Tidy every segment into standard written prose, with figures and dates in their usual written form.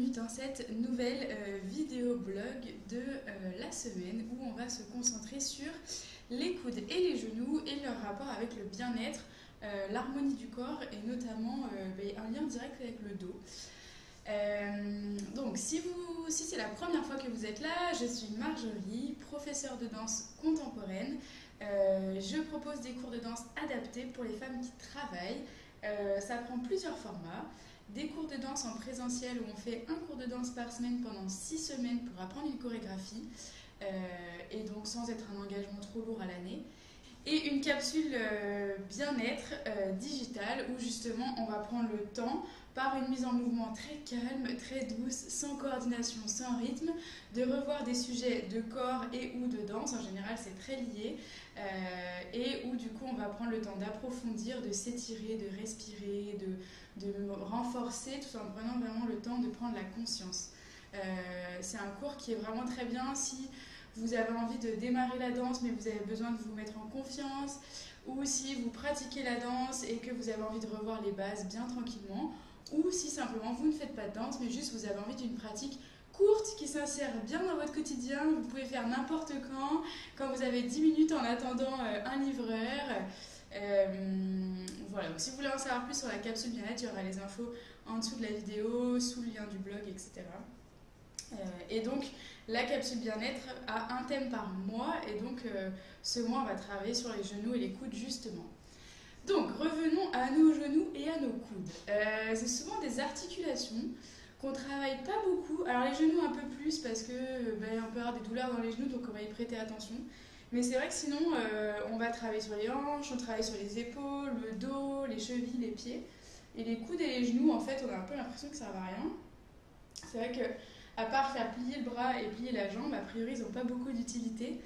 bienvenue dans cette nouvelle vidéo blog de la semaine où on va se concentrer sur les coudes et les genoux et leur rapport avec le bien-être, l'harmonie du corps et notamment un lien direct avec le dos. Donc si c'est la première fois que vous êtes là, je suis Marjorie, professeure de danse contemporaine. Je propose des cours de danse adaptés pour les femmes qui travaillent. Ça prend plusieurs formats. Des cours de danse en présentiel où on fait un cours de danse par semaine pendant 6 semaines pour apprendre une chorégraphie et donc sans être un engagement trop lourd à l'année. Et une capsule bien-être digitale où justement on va prendre le temps par une mise en mouvement très calme, très douce, sans coordination, sans rythme, de revoir des sujets de corps et ou de danse, en général c'est très lié, et où du coup on va prendre le temps d'approfondir, de s'étirer, de respirer, de renforcer, tout en prenant vraiment le temps de prendre la conscience. C'est un cours qui est vraiment très bien si vous avez envie de démarrer la danse mais vous avez besoin de vous mettre en confiance, ou si vous pratiquez la danse et que vous avez envie de revoir les bases bien tranquillement, ou si simplement vous ne faites pas de danse mais juste vous avez envie d'une pratique courte qui s'insère bien dans votre quotidien. Vous pouvez faire n'importe quand vous avez 10 minutes en attendant un livreur. Voilà, donc si vous voulez en savoir plus sur la capsule bien-être, il y aura les infos en dessous de la vidéo, sous le lien du blog, etc. Et donc la capsule bien-être a un thème par mois et donc ce mois on va travailler sur les genoux et les coudes justement. Donc revenons à nos genoux et à nos coudes. C'est souvent des articulations qu'on travaille pas beaucoup. Alors les genoux un peu plus parce que on peut avoir des douleurs dans les genoux donc on va y prêter attention. Mais c'est vrai que sinon on va travailler sur les hanches, on travaille sur les épaules, le dos, les chevilles, les pieds. Et les coudes et les genoux en fait on a un peu l'impression que ça ne servent à rien. C'est vrai que à part faire plier le bras et plier la jambe, a priori ils n'ont pas beaucoup d'utilité.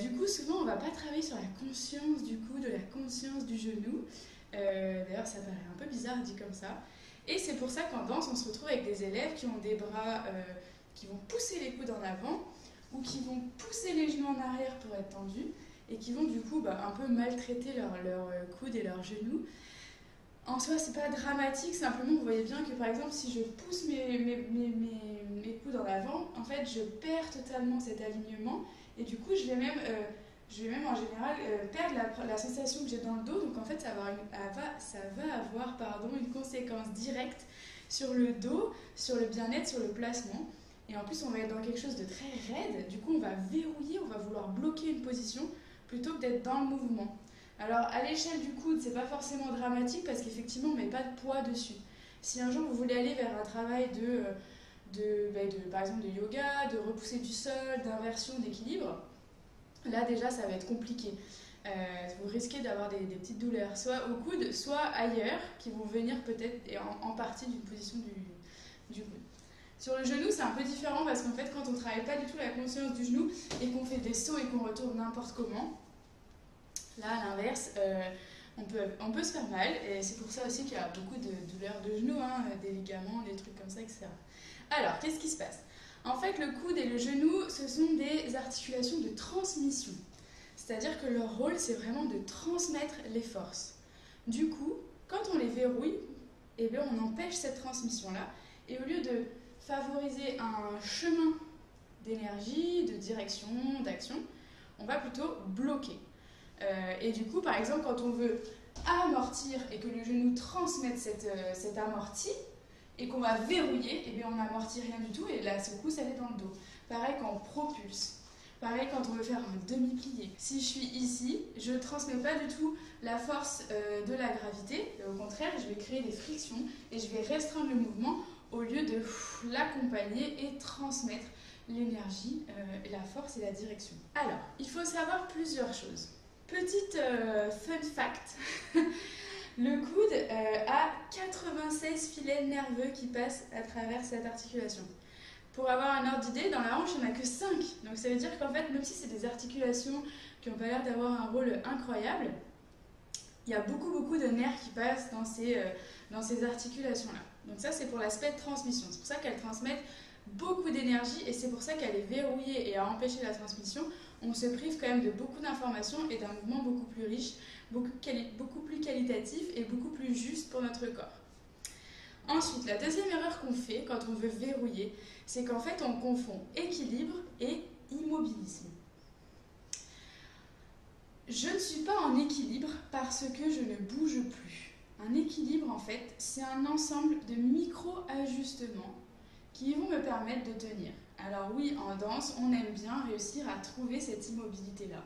Du coup, souvent on ne va pas travailler sur la conscience du coude, la conscience du genou. D'ailleurs, ça paraît un peu bizarre dit comme ça. Et c'est pour ça qu'en danse, on se retrouve avec des élèves qui ont des bras qui vont pousser les coudes en avant ou qui vont pousser les genoux en arrière pour être tendus et qui vont du coup un peu maltraiter leurs coudes et leurs genoux. En soi, c'est pas dramatique, simplement vous voyez bien que par exemple, si je pousse mes coudes en avant, en fait, je perds totalement cet alignement et du coup, je vais même en général perdre la sensation que j'ai dans le dos. Donc en fait, ça va avoir une conséquence directe sur le dos, sur le bien-être, sur le placement. Et en plus, on va être dans quelque chose de très raide. Du coup, on va verrouiller, on va vouloir bloquer une position plutôt que d'être dans le mouvement. Alors à l'échelle du coude, c'est pas forcément dramatique parce qu'effectivement on met pas de poids dessus. Si un jour vous voulez aller vers un travail par exemple de yoga, de repousser du sol, d'inversion, d'équilibre, là déjà ça va être compliqué. Vous risquez d'avoir des petites douleurs, soit au coude, soit ailleurs, qui vont venir peut-être en partie d'une position du coude. Sur le genou, c'est un peu différent parce qu'en fait quand on travaille pas du tout la conscience du genou et qu'on fait des sauts et qu'on retourne n'importe comment, là, à l'inverse, on peut se faire mal et c'est pour ça aussi qu'il y a beaucoup de douleurs de genoux, des ligaments, des trucs comme ça, etc. Alors, qu'est-ce qui se passe? En fait, le coude et le genou, ce sont des articulations de transmission. C'est-à-dire que leur rôle, c'est vraiment de transmettre les forces. Du coup, quand on les verrouille, on empêche cette transmission-là et au lieu de favoriser un chemin d'énergie, de direction, d'action, on va plutôt bloquer. Et du coup, par exemple, quand on veut amortir et que le genou transmette cet amorti et qu'on va verrouiller, on n'amortit rien du tout et la secousse, elle est dans le dos. Pareil quand on propulse. Pareil quand on veut faire un demi-plié. Si je suis ici, je ne transmets pas du tout la force de la gravité. Au contraire, je vais créer des frictions et je vais restreindre le mouvement au lieu de l'accompagner et transmettre l'énergie, la force et la direction. Alors, il faut savoir plusieurs choses. Petite fun fact, le coude a 96 filets nerveux qui passent à travers cette articulation. Pour avoir un ordre d'idée, dans la hanche, il n'y en a que 5. Donc ça veut dire qu'en fait, même si c'est des articulations qui n'ont pas l'air d'avoir un rôle incroyable, il y a beaucoup de nerfs qui passent dans ces articulations-là. Donc ça, c'est pour l'aspect de transmission. C'est pour ça qu'elles transmettent beaucoup d'énergie et c'est pour ça qu'elle est verrouillée et à empêcher la transmission, on se prive quand même de beaucoup d'informations et d'un mouvement beaucoup plus riche, beaucoup plus qualitatif et beaucoup plus juste pour notre corps. Ensuite, la deuxième erreur qu'on fait quand on veut verrouiller, c'est qu'en fait on confond équilibre et immobilisme. Je ne suis pas en équilibre parce que je ne bouge plus. Un équilibre, en fait, c'est un ensemble de micro-ajustements qui vont me permettre de tenir. Alors oui, en danse, on aime bien réussir à trouver cette immobilité-là.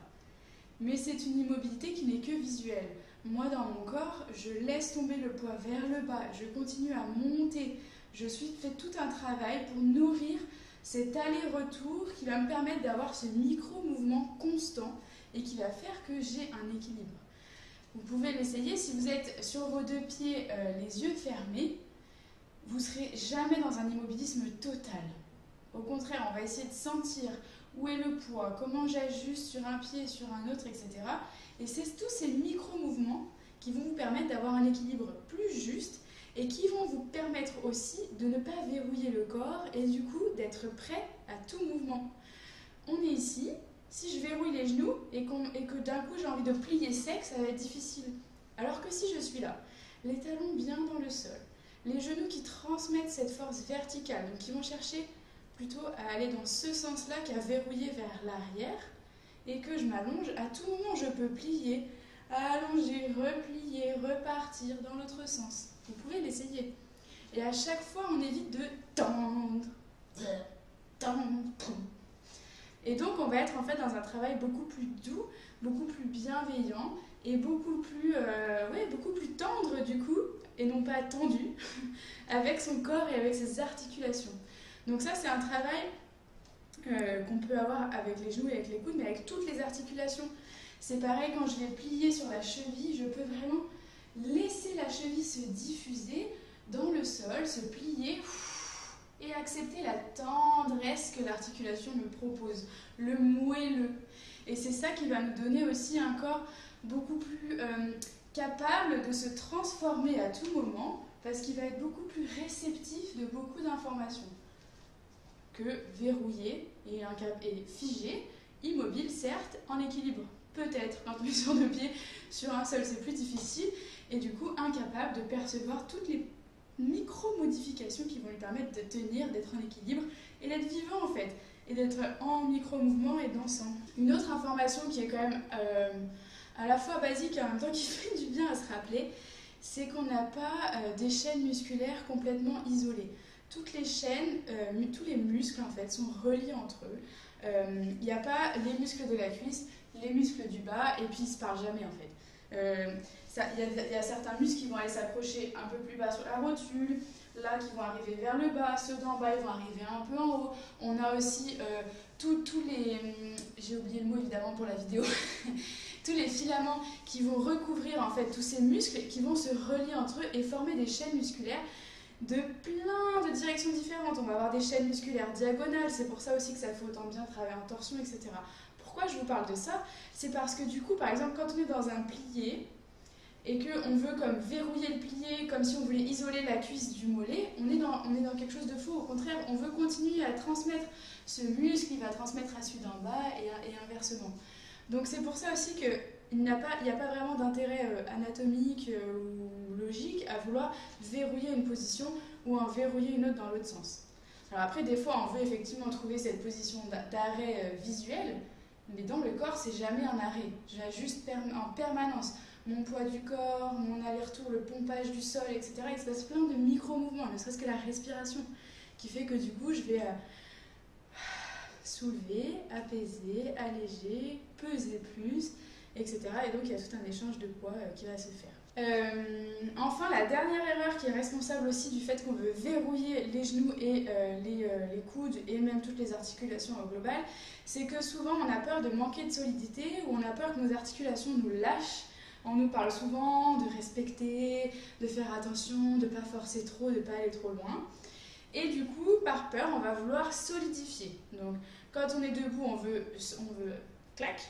Mais c'est une immobilité qui n'est que visuelle. Moi, dans mon corps, je laisse tomber le poids vers le bas, je continue à monter. Je fais tout un travail pour nourrir cet aller-retour qui va me permettre d'avoir ce micro-mouvement constant et qui va faire que j'ai un équilibre. Vous pouvez l'essayer si vous êtes sur vos deux pieds, les yeux fermés, vous ne serez jamais dans un immobilisme total. Au contraire, on va essayer de sentir où est le poids, comment j'ajuste sur un pied, sur un autre, etc. Et c'est tous ces micro-mouvements qui vont vous permettre d'avoir un équilibre plus juste et qui vont vous permettre aussi de ne pas verrouiller le corps et du coup d'être prêt à tout mouvement. On est ici, si je verrouille les genoux et que d'un coup j'ai envie de plier sec, ça va être difficile. Alors que si je suis là, les talons bien dans le sol, les genoux qui transmettent cette force verticale, donc qui vont chercher plutôt à aller dans ce sens-là qu'à verrouiller vers l'arrière, et que je m'allonge, à tout moment je peux plier, allonger, replier, repartir dans l'autre sens. Vous pouvez l'essayer. Et à chaque fois, on évite de tendre, tendre. Et donc, on va être en fait dans un travail beaucoup plus doux, beaucoup plus bienveillant et beaucoup plus tendre du coup, et non pas tendu, avec son corps et avec ses articulations. Donc ça, c'est un travail qu'on peut avoir avec les genoux et avec les coudes, mais avec toutes les articulations. C'est pareil, quand je vais plier sur la cheville, je peux vraiment laisser la cheville se diffuser dans le sol, se plier et accepter la tendresse que l'articulation me propose, le moelleux. Et c'est ça qui va nous donner aussi un corps beaucoup plus capable de se transformer à tout moment, parce qu'il va être beaucoup plus réceptif de beaucoup d'informations que verrouillé et figé, immobile certes, en équilibre. Peut-être quand on est sur deux pieds, sur un seul c'est plus difficile, et du coup incapable de percevoir toutes les micro-modifications qui vont lui permettre de tenir, d'être en équilibre et d'être vivant en fait, et d'être en micro-mouvement et dansant. Une autre information qui est quand même à la fois basique et en même temps qui fait du bien à se rappeler, c'est qu'on n'a pas des chaînes musculaires complètement isolées. Toutes les chaînes, tous les muscles en fait sont reliés entre eux. Il n'y a pas les muscles de la cuisse, les muscles du bas, et puis ils ne se parlent jamais en fait. Il y a certains muscles qui vont aller s'accrocher un peu plus bas sur la rotule, là qui vont arriver vers le bas, ceux d'en bas ils vont arriver un peu en haut. On a aussi tous les, j'ai oublié le mot évidemment pour la vidéo, tous les filaments qui vont recouvrir en fait tous ces muscles qui vont se relier entre eux et former des chaînes musculaires de plein de directions différentes. On va avoir des chaînes musculaires diagonales, c'est pour ça aussi que ça fait autant bien travailler en torsion, etc. Pourquoi je vous parle de ça? C'est parce que du coup, par exemple, quand on est dans un plié et qu'on veut comme verrouiller le plié, comme si on voulait isoler la cuisse du mollet, on est dans quelque chose de faux. Au contraire, on veut continuer à transmettre ce muscle, il va transmettre à celui d'en bas et inversement. Donc c'est pour ça aussi qu'il n'y a pas vraiment d'intérêt anatomique ou logique à vouloir verrouiller une position ou en verrouiller une autre dans l'autre sens. Alors après, des fois, on veut effectivement trouver cette position d'arrêt visuel, mais dans le corps, c'est jamais un arrêt. J'ajuste en permanence mon poids du corps, mon aller-retour, le pompage du sol, etc. Il se passe plein de micro-mouvements, ne serait-ce que la respiration, qui fait que du coup, je vais soulever, apaiser, alléger, peser plus, etc. Et donc, il y a tout un échange de poids qui va se faire. Enfin, la dernière erreur qui est responsable aussi du fait qu'on veut verrouiller les genoux et les coudes et même toutes les articulations au global, c'est que souvent on a peur de manquer de solidité ou on a peur que nos articulations nous lâchent. On nous parle souvent de respecter, de faire attention, de ne pas forcer trop, de ne pas aller trop loin. Et du coup, par peur, on va vouloir solidifier. Donc, quand on est debout, on veut clac.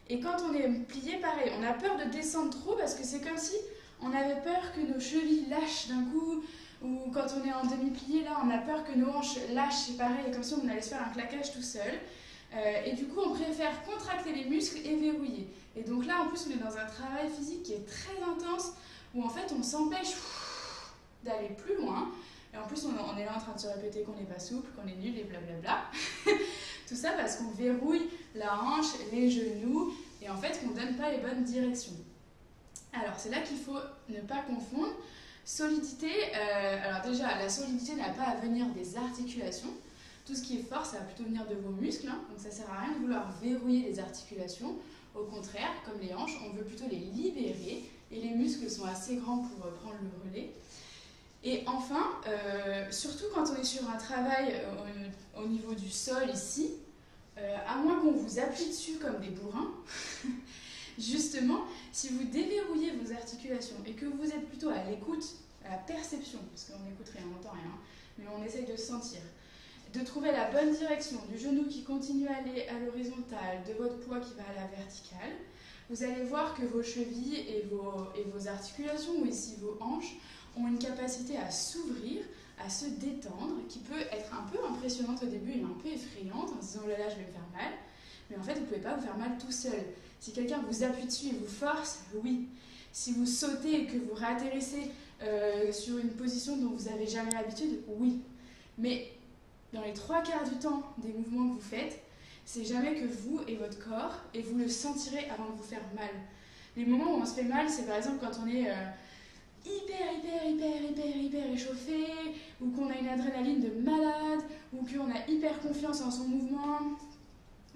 Et quand on est plié, pareil, on a peur de descendre trop parce que c'est comme si on avait peur que nos chevilles lâchent d'un coup, ou quand on est en demi-plié, là, on a peur que nos hanches lâchent, c'est pareil, comme si on allait se faire un claquage tout seul. Et du coup, on préfère contracter les muscles et verrouiller. Et donc là, en plus, on est dans un travail physique qui est très intense, où en fait, on s'empêche d'aller plus loin. Et en plus, on est là en train de se répéter qu'on n'est pas souple, qu'on est nul et blablabla. Tout ça parce qu'on verrouille la hanche, les genoux et en fait qu'on ne donne pas les bonnes directions. Alors, c'est là qu'il faut ne pas confondre. Solidité, alors déjà, la solidité n'a pas à venir des articulations. Tout ce qui est fort, ça va plutôt venir de vos muscles. Hein. Donc, ça ne sert à rien de vouloir verrouiller les articulations. Au contraire, comme les hanches, on veut plutôt les libérer. Et les muscles sont assez grands pour prendre le relais. Et enfin, surtout quand on est sur un travail au niveau du sol ici, à moins qu'on vous appuie dessus comme des bourrins, justement, si vous déverrouillez vos articulations et que vous êtes plutôt à l'écoute, à la perception, parce qu'on n'écoute rien, on n'entend rien, mais on essaye de sentir, de trouver la bonne direction du genou qui continue à aller à l'horizontale, de votre poids qui va à la verticale, vous allez voir que vos chevilles et vos articulations, ou ici vos hanches, ont une capacité à s'ouvrir, à se détendre, qui peut être un peu impressionnante au début et un peu effrayante, en se disant « oh là là, je vais me faire mal ». Mais en fait, vous ne pouvez pas vous faire mal tout seul. Si quelqu'un vous appuie dessus et vous force, oui. Si vous sautez et que vous réatterrissez sur une position dont vous n'avez jamais l'habitude, oui. Mais dans les 3/4 du temps des mouvements que vous faites, c'est jamais que vous et votre corps, et vous le sentirez avant de vous faire mal. Les moments où on se fait mal, c'est par exemple quand on est hyper échauffé, ou qu'on a une adrénaline de malade, ou qu'on a hyper confiance en son mouvement,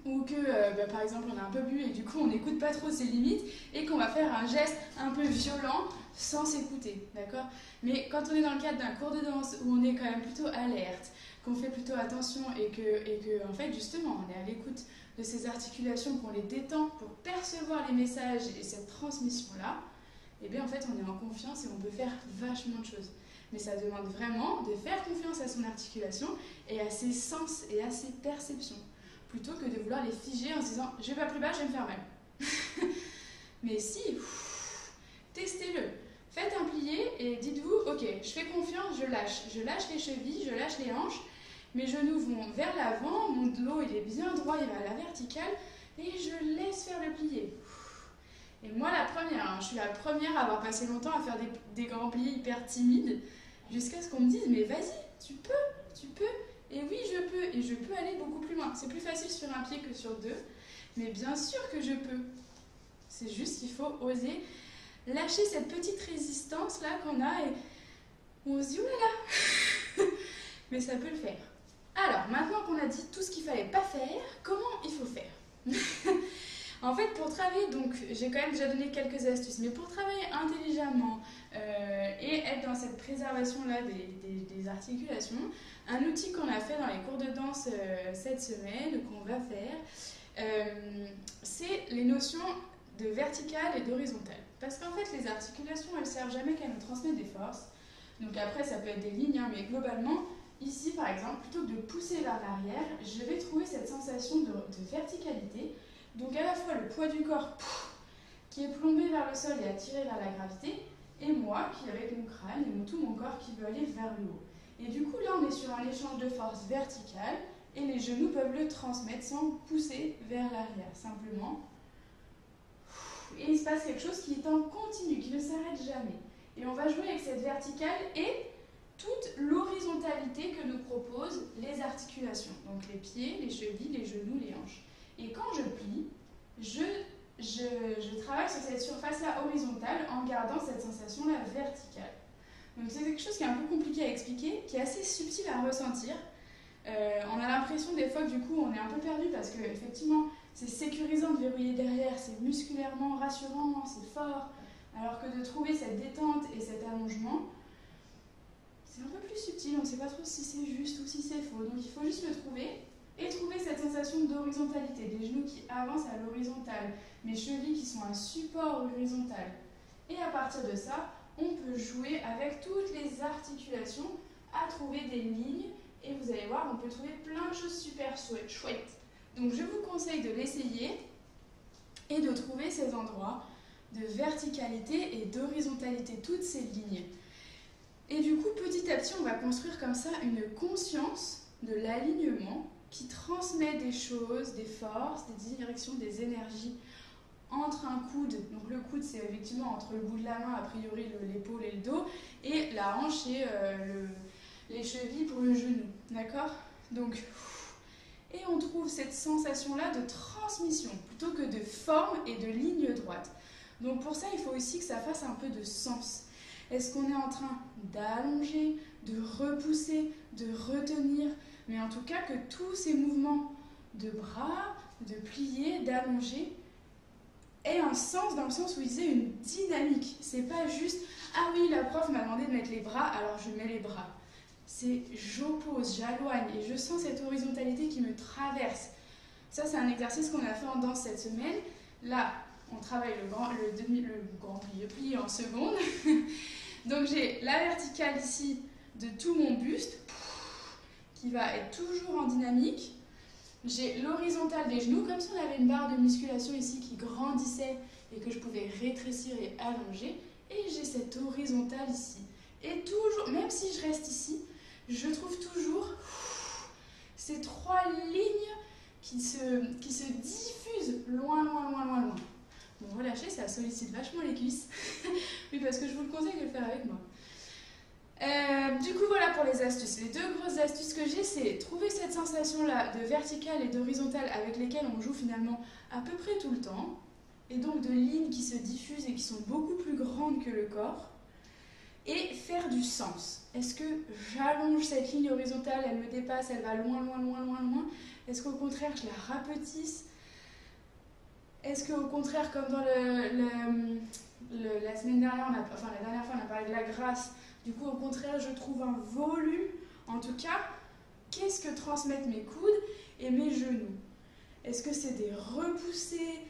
ou que par exemple on a un peu bu et du coup on n'écoute pas trop ses limites et qu'on va faire un geste un peu violent sans s'écouter, d'accord? Mais quand on est dans le cadre d'un cours de danse où on est quand même plutôt alerte, qu'on fait plutôt attention et que en fait justement on est à l'écoute de ces articulations, qu'on les détend pour percevoir les messages et cette transmission-là, et bien en fait on est en confiance et on peut faire vachement de choses. Mais ça demande vraiment de faire confiance à son articulation et à ses sens et à ses perceptions, plutôt que de vouloir les figer en se disant « je vais pas plus bas, je vais me faire mal ». Mais si, testez-le. Faites un plié et dites-vous « ok, je fais confiance, je lâche les chevilles, je lâche les hanches, mes genoux vont vers l'avant, mon dos il est bien droit, il va à la verticale et je laisse faire le plié ». Et moi la première, hein, je suis la première à avoir passé longtemps à faire des grands pliés hyper timides, jusqu'à ce qu'on me dise « mais vas-y, tu peux ». Et oui, je peux, et je peux aller beaucoup plus loin. C'est plus facile sur un pied que sur deux, mais bien sûr que je peux. C'est juste qu'il faut oser lâcher cette petite résistance-là qu'on a et on se dit « oh là là !» Mais ça peut le faire. Alors, maintenant qu'on a dit tout ce qu'il ne fallait pas faire, comment il faut faire? En fait, pour travailler, donc j'ai quand même déjà donné quelques astuces, mais pour travailler intelligemment et être dans cette préservation-là des articulations, un outil qu'on a fait dans les cours de danse cette semaine, qu'on va faire, c'est les notions de verticale et d'horizontale. Parce qu'en fait, les articulations, elles ne servent jamais qu'à nous transmettre des forces. Donc après, ça peut être des lignes, hein, mais globalement, ici par exemple, plutôt que de pousser vers l'arrière, je vais trouver cette sensation de verticalité. Donc à la fois le poids du corps qui est plombé vers le sol et attiré vers la gravité, et moi qui avec mon crâne et tout mon corps qui veut aller vers le haut. Et du coup là on est sur un échange de force verticale et les genoux peuvent le transmettre sans pousser vers l'arrière, simplement. Et il se passe quelque chose qui est en continu, qui ne s'arrête jamais. Et on va jouer avec cette verticale et toute l'horizontalité que nous proposent les articulations. Donc les pieds, les chevilles, les genoux, les hanches. Et quand je plie, je travaille sur cette surface-là horizontale en gardant cette sensation-là verticale. Donc c'est quelque chose qui est un peu compliqué à expliquer, qui est assez subtil à ressentir. On a l'impression des fois que du coup on est un peu perdu parce que effectivement c'est sécurisant de verrouiller derrière, c'est musculairement rassurant, c'est fort, alors que de trouver cette détente et cet allongement, c'est un peu plus subtil, on ne sait pas trop si c'est juste ou si c'est faux. Donc il faut juste le trouver. Et trouver cette sensation d'horizontalité, des genoux qui avancent à l'horizontale, mes chevilles qui sont un support horizontal. Et à partir de ça, on peut jouer avec toutes les articulations à trouver des lignes. Et vous allez voir, on peut trouver plein de choses super chouettes. Donc je vous conseille de l'essayer et de trouver ces endroits de verticalité et d'horizontalité, toutes ces lignes. Et du coup, petit à petit, on va construire comme ça une conscience de l'alignement qui transmet des choses, des forces, des directions, des énergies entre un coude, donc le coude c'est effectivement entre le bout de la main, a priori l'épaule et le dos, et la hanche et les chevilles pour le genou, d'accord? Donc, et on trouve cette sensation-là de transmission plutôt que de forme et de ligne droite. Donc pour ça, il faut aussi que ça fasse un peu de sens. Est-ce qu'on est en train d'allonger, de repousser, de retenir, mais en tout cas que tous ces mouvements de bras, de plier, d'allonger, aient un sens dans le sens où ils aient une dynamique. C'est pas juste « Ah oui, la prof m'a demandé de mettre les bras, alors je mets les bras ». C'est j'oppose, j'alloigne et je sens cette horizontalité qui me traverse. Ça, c'est un exercice qu'on a fait en danse cette semaine. Là, on travaille le grand plié en seconde. Donc j'ai la verticale ici de tout mon buste qui va être toujours en dynamique. J'ai l'horizontale des genoux, comme si on avait une barre de musculation ici qui grandissait et que je pouvais rétrécir et allonger. Et j'ai cette horizontale ici. Et toujours, même si je reste ici, je trouve toujours ces trois lignes qui se diffusent loin, loin, loin, loin, loin. Bon, relâchez, ça sollicite vachement les cuisses. Oui, parce que je vous le conseille de le faire avec moi. Du coup, voilà pour les astuces. Les deux grosses astuces que j'ai, c'est trouver cette sensation-là de verticale et d'horizontale avec lesquelles on joue finalement à peu près tout le temps. Et donc de lignes qui se diffusent et qui sont beaucoup plus grandes que le corps. Et faire du sens. Est-ce que j'allonge cette ligne horizontale, elle me dépasse, elle va loin, loin, loin, loin, loin? Est-ce qu'au contraire, je la rapetisse? Est-ce qu'au contraire, comme dans la semaine dernière, la dernière fois, on a parlé de la grâce, du coup, au contraire, je trouve un volume. En tout cas, qu'est-ce que transmettent mes coudes et mes genoux? Est-ce que c'est des repoussées,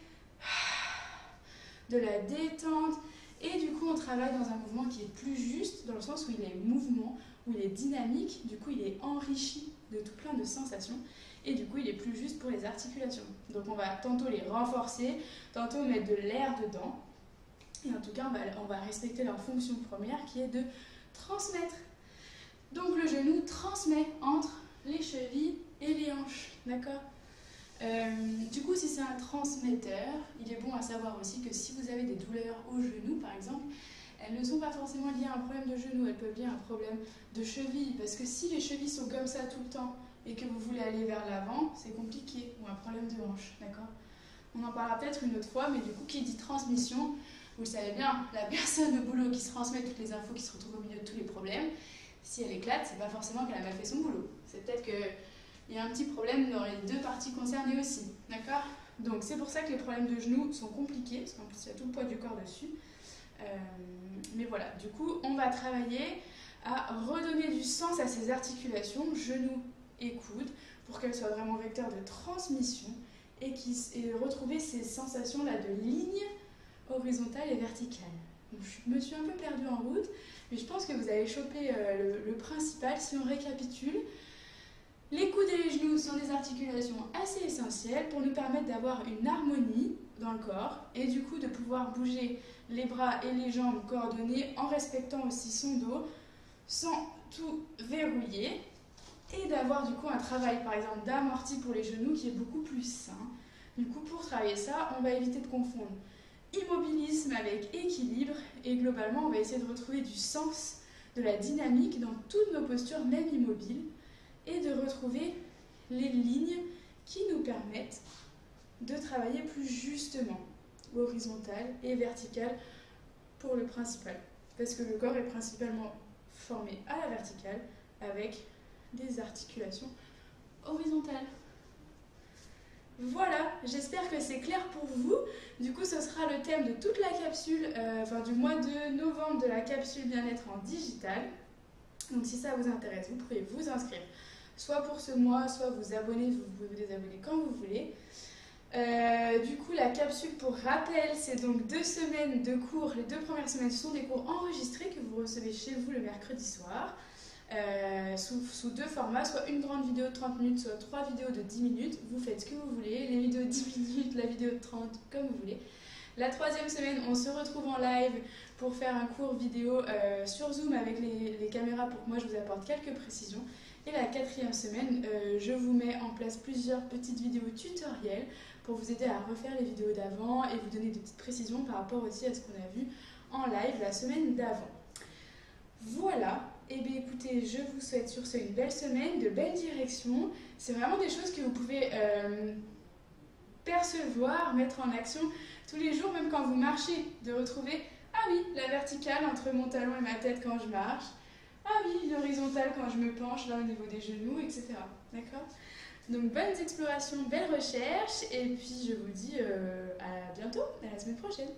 de la détente? Et du coup, on travaille dans un mouvement qui est plus juste, dans le sens où il est mouvement, où il est dynamique, du coup, il est enrichi de tout plein de sensations, et du coup, il est plus juste pour les articulations. Donc, on va tantôt les renforcer, tantôt mettre de l'air dedans, et en tout cas, on va respecter leur fonction première, qui est de transmettre. Donc, le genou transmet entre les chevilles et les hanches, d'accord? Du coup, si c'est un transmetteur, il est bon à savoir aussi que si vous avez des douleurs au genou, par exemple, elles ne sont pas forcément liées à un problème de genou, elles peuvent lier à un problème de cheville. Parce que si les chevilles sont comme ça tout le temps et que vous voulez aller vers l'avant, c'est compliqué, ou un problème de hanche, d'accord? On en parlera peut-être une autre fois, mais du coup, qui dit transmission, vous le savez bien, la personne au boulot qui se transmet toutes les infos, qui se retrouve au milieu de tous les problèmes, si elle éclate, c'est pas forcément qu'elle a mal fait son boulot. C'est peut-être que il y a un petit problème dans les deux parties concernées aussi, d'accord? Donc c'est pour ça que les problèmes de genoux sont compliqués, parce qu'en plus il y a tout le poids du corps dessus. Mais voilà, du coup on va travailler à redonner du sens à ces articulations, genoux et coudes, pour qu'elles soient vraiment vecteurs de transmission et retrouver ces sensations-là de ligne horizontale et verticale. Donc, je me suis un peu perdue en route, mais je pense que vous avez chopé le principal. Si on récapitule, les coudes et les genoux sont des articulations assez essentielles pour nous permettre d'avoir une harmonie dans le corps et du coup de pouvoir bouger les bras et les jambes coordonnées en respectant aussi son dos sans tout verrouiller et d'avoir du coup un travail par exemple d'amorti pour les genoux qui est beaucoup plus sain. Du coup pour travailler ça, on va éviter de confondre immobilisme avec équilibre et globalement on va essayer de retrouver du sens, de la dynamique dans toutes nos postures même immobiles et de retrouver les lignes qui nous permettent de travailler plus justement, horizontale et verticale pour le principal. Parce que le corps est principalement formé à la verticale avec des articulations horizontales. Voilà, j'espère que c'est clair pour vous. Du coup, ce sera le thème de toute la capsule, du mois de novembre de la capsule bien-être en digital. Donc si ça vous intéresse, vous pourrez vous inscrire soit pour ce mois, soit vous abonner, vous pouvez vous désabonner quand vous voulez. Du coup, la capsule, pour rappel, c'est donc 2 semaines de cours. Les 2 premières semaines sont des cours enregistrés que vous recevez chez vous le mercredi soir, sous 2 formats, soit une grande vidéo de 30 minutes, soit 3 vidéos de 10 minutes. Vous faites ce que vous voulez, les vidéos de 10 minutes, la vidéo de 30, comme vous voulez. La 3e semaine, on se retrouve en live pour faire un cours vidéo sur Zoom avec les caméras pour que moi je vous apporte quelques précisions. Et la 4e semaine, je vous mets en place plusieurs petites vidéos tutoriels pour vous aider à refaire les vidéos d'avant et vous donner des petites précisions par rapport aussi à ce qu'on a vu en live la semaine d'avant. Voilà, et bien écoutez, je vous souhaite sur ce une belle semaine, de belles directions. C'est vraiment des choses que vous pouvez percevoir, mettre en action tous les jours, même quand vous marchez, de retrouver, ah oui, la verticale entre mon talon et ma tête quand je marche, ah oui, l'horizontale quand je me penche là au niveau des genoux, etc. D'accord? Donc bonnes explorations, belles recherches, et puis je vous dis à bientôt, à la semaine prochaine.